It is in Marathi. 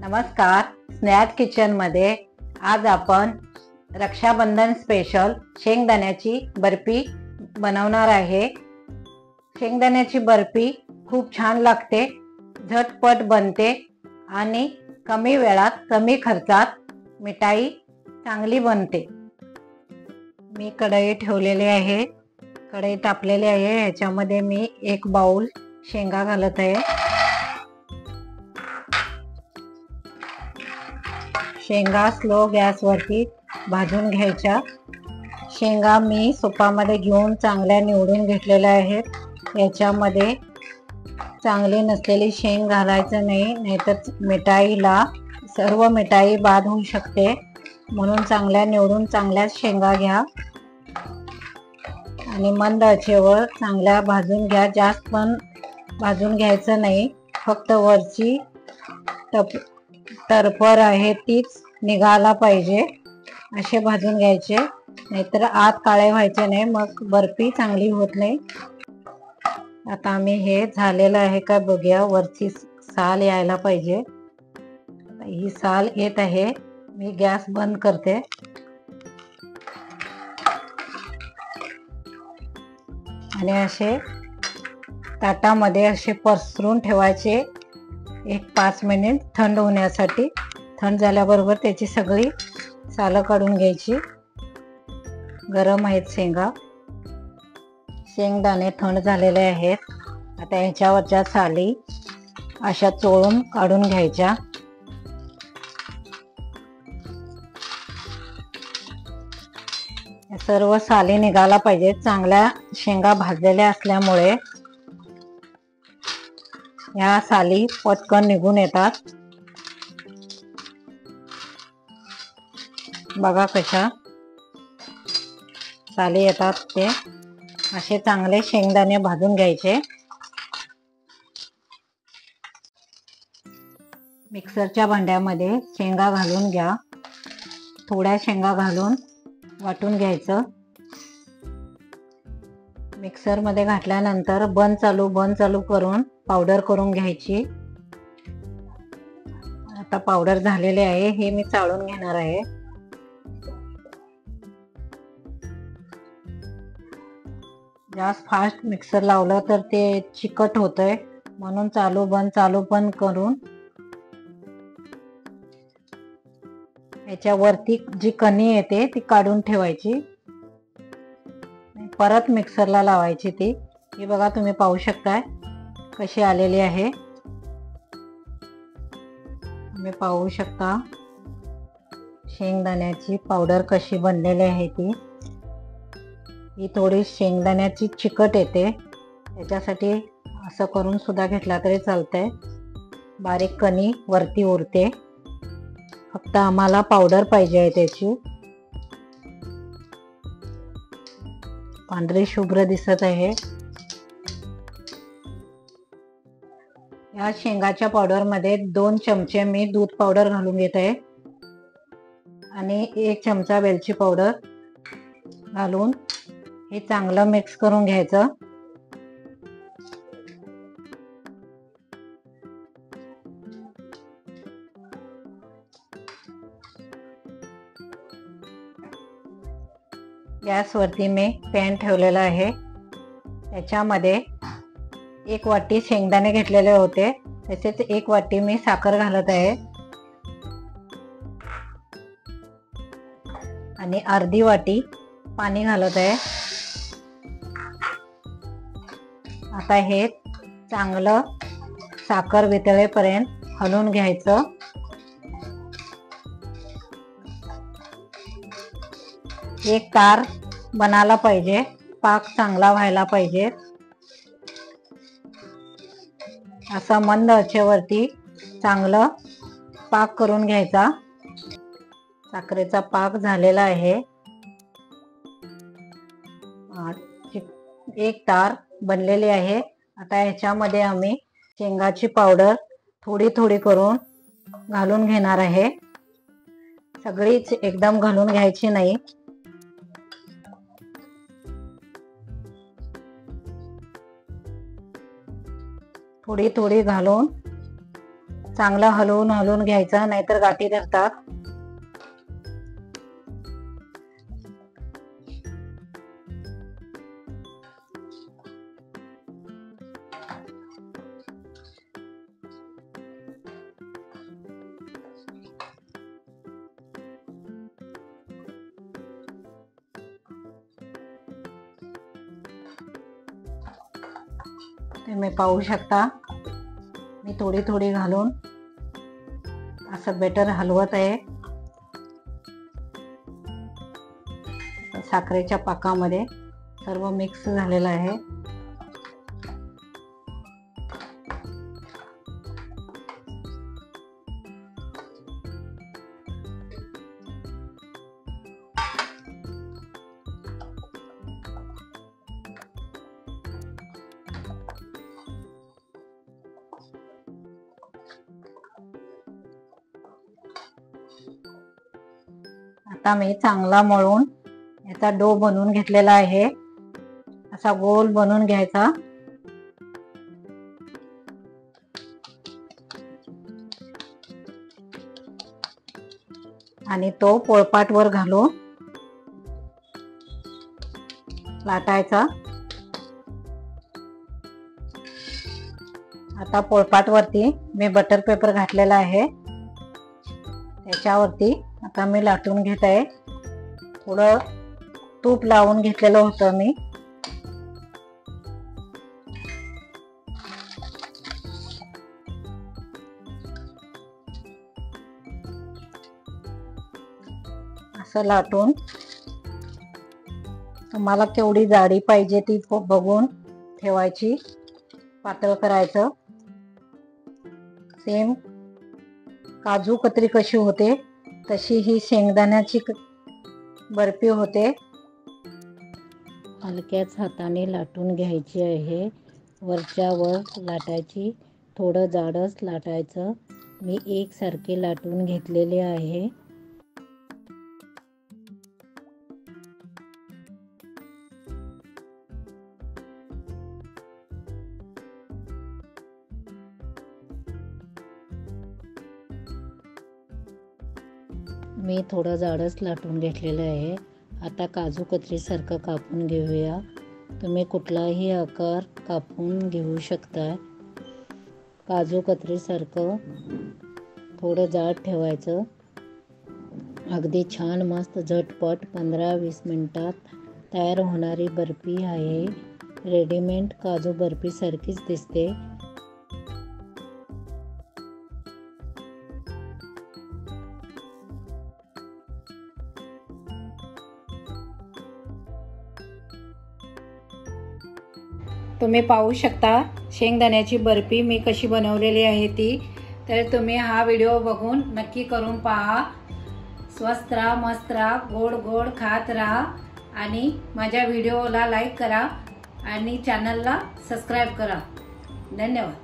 नमस्कार, स्नॅक किचन मध्ये आज आपण रक्षाबंधन स्पेशल शेंगदाण्याची बर्फी बनवणार आहे। शेंगदाण्याची बर्फी खूप छान लागते, झटपट बनते आणि कमी वेळात कमी खर्चात मिठाई चांगली बनते। मी कढई ठेवलेली आहे, कढई तापलेली आहे। ह्याच्यामध्ये मी एक बाउल शेंगा घालत आहे। शेंगा स्लो गॅसवरती भाजून घ्यायच्या। शेंगा मी सुपामध्ये घेऊन चांगल्या निवडून घेतलेल्या आहेत। याच्यामध्ये चांगली नसलेली शेंग घालायचं नाही, नाहीतर मिठाईला सर्व मिठाई बाद होऊ शकते। म्हणून चांगल्या निवडून चांगल्याच शेंगा घ्या आणि मंद आचेवर चांगल्या भाजून घ्या। जास्त पण भाजून घ्यायचं नाही, फक्त वरची टरफर आहे तीच निघाला पाहिजे असे भाजून घ्यायचे, नाहीतर आत काळे व्हायचे नाही, मग बर्फी चांगली होत नाही। आता आम्ही हे झालेलं आहे का बघूया। वरची साल यायला पाहिजे, ही साल येत आहे। मी गॅस बंद करते आणि असे ताटामध्ये असे पसरून ठेवायचे 1-5 मिनिट थंड होण्यासाठी। थंड झाल्याबरोबर त्याची सगळी सालं काढून घ्यायची। गरम आहेत शेंगा, शेंगदाणे थंड झालेले आहेत। आता ह्याच्यावरच्या साली अशा चोळून काढून घ्यायच्या। सर्व साली निघाला पाहिजे। चांगल्या शेंगा भाजलेल्या असल्यामुळे या साली पटकन निघून येतात। बघा कशा साली येतात ते। असे चांगले शेंगदाणे भाजून घ्यायचे। मिक्सरच्या भांड्यामध्ये शेंगा घालून घ्या, थोड्या शेंगा घालून वाटून घ्यायचं। मिक्सर मध्ये घातल्यानंतर बंद चालू करून पावडर करून घ्यायची। आता पावडर झालेले आहे, हे मी चाळून घेणार आहे। जास्त फास्ट मिक्सर लावलं तर ते चिकट होतंय, म्हणून चालू बंद करून याच्यावरती जी कणी येते ती काढून ठेवायची, परत मिक्सरला लावायची ती। हे बघा, तुम्ही पाहू शकताय कशी आलेली आहे। तुम्ही पाहू शकता शेंगदाण्याची पावडर कशी बनलेली आहे ती। ही थोडी शेंगदाण्याची चिकट येते, त्याच्यासाठी असं करून सुद्धा घेतला तरी चालतंय। बारीक कणी वरती उरते, फक्त आम्हाला पावडर पाहिजे आहे त्याची। पांढरी शुभ्र दिसत आहे। या शेंगाच्या पावडर मध्ये 2 चमचे मी दूध पावडर घालून घेत आहे आणि 1 चमचा वेलची पावडर घालून हे चांगलं मिक्स करून घ्यायचं। गॅसवरती मी पॅन ठेवलेला आहे, त्याच्यामध्ये 1 वाटी शेंगदाणे घेतलेले होते, तसेच 1 वाटी मी साखर घालत आहे आणि अर्धी वाटी पाणी घालत आहे। आता हे चांगलं साखर वितळेपर्यंत हलवून घ्यायचं। एक तार बनायला पाहिजे, पाक चांगला व्हायला पाहिजे। असा मंद आचेवरती चांगलं पाक करून घ्यायचा। साखरेचा पाक झालेला आहे, एक तार बनलेली आहे। आता ह्याच्यामध्ये आम्ही शेंगाची पावडर थोडी थोडी करून घालून घेणार आहे, सगळीच एकदम घालून घ्यायची नाही। थोडी थोडी घालून चांगलं हलवून घ्यायचं, नाहीतर गाठी धरतात. तुम्ही पाहू शकता मी थोडी थोडी घालून असं बेटर हलवत आहे. साखरेच्या पाकामध्ये सर्व मिक्स झालेलं आहे. आता मी चांगला मळून याचा डो बनवून घेतलेला आहे. असा गोल बनवून घ्यायचा. आणि तो पोळपाटवर घालून लाटायचा. आता पोळपाटवरती मी बटर पेपर घातलेला आहे. त्याच्यावरती आता मी लाटून घेत आहे. थोडं तूप लावून घेतलेलं होतं मी. असं लाटून तुम्हाला केवढी जाडी पाहिजे ती बघून ठेवायची. पातळ करायचं. सेम काजू कतरी कशी होते तशी ही शेंगदाण्याची बर्फी होते. हलक्याच हाताने लाटून घ्यायची आहे. वरच्या वर लाटायची. थोडं जाडच लाटायचं. मी एकसारखे लाटून घेतलेले आहे. मी थोडं जाडच लाटून घेतलेलं आहे. आता काजू कतरीसारखं कापून घेऊया. तुम्ही कुठलाही आकार कापून घेऊ शकता. काजू कतरीसारखं थोडं जाड ठेवायचं. अगदी छान मस्त झटपट 15-20 मिनिटात तयार होणारी बर्फी आहे. रेडीमेड काजू बर्फीसारखीच दिसते. तुम्ही पाहू शकता शेंगदाण्याची बर्फी मी कशी बनवलेली आहे ती. तर तुम्ही हा व्हिडिओ बघून नक्की करून पहा. स्वस्त राहा, मस्त राहा, गोड गोड खात राहा आणि माझ्या व्हिडिओला लाईक करा आणि चॅनलला सबस्क्राईब करा. धन्यवाद.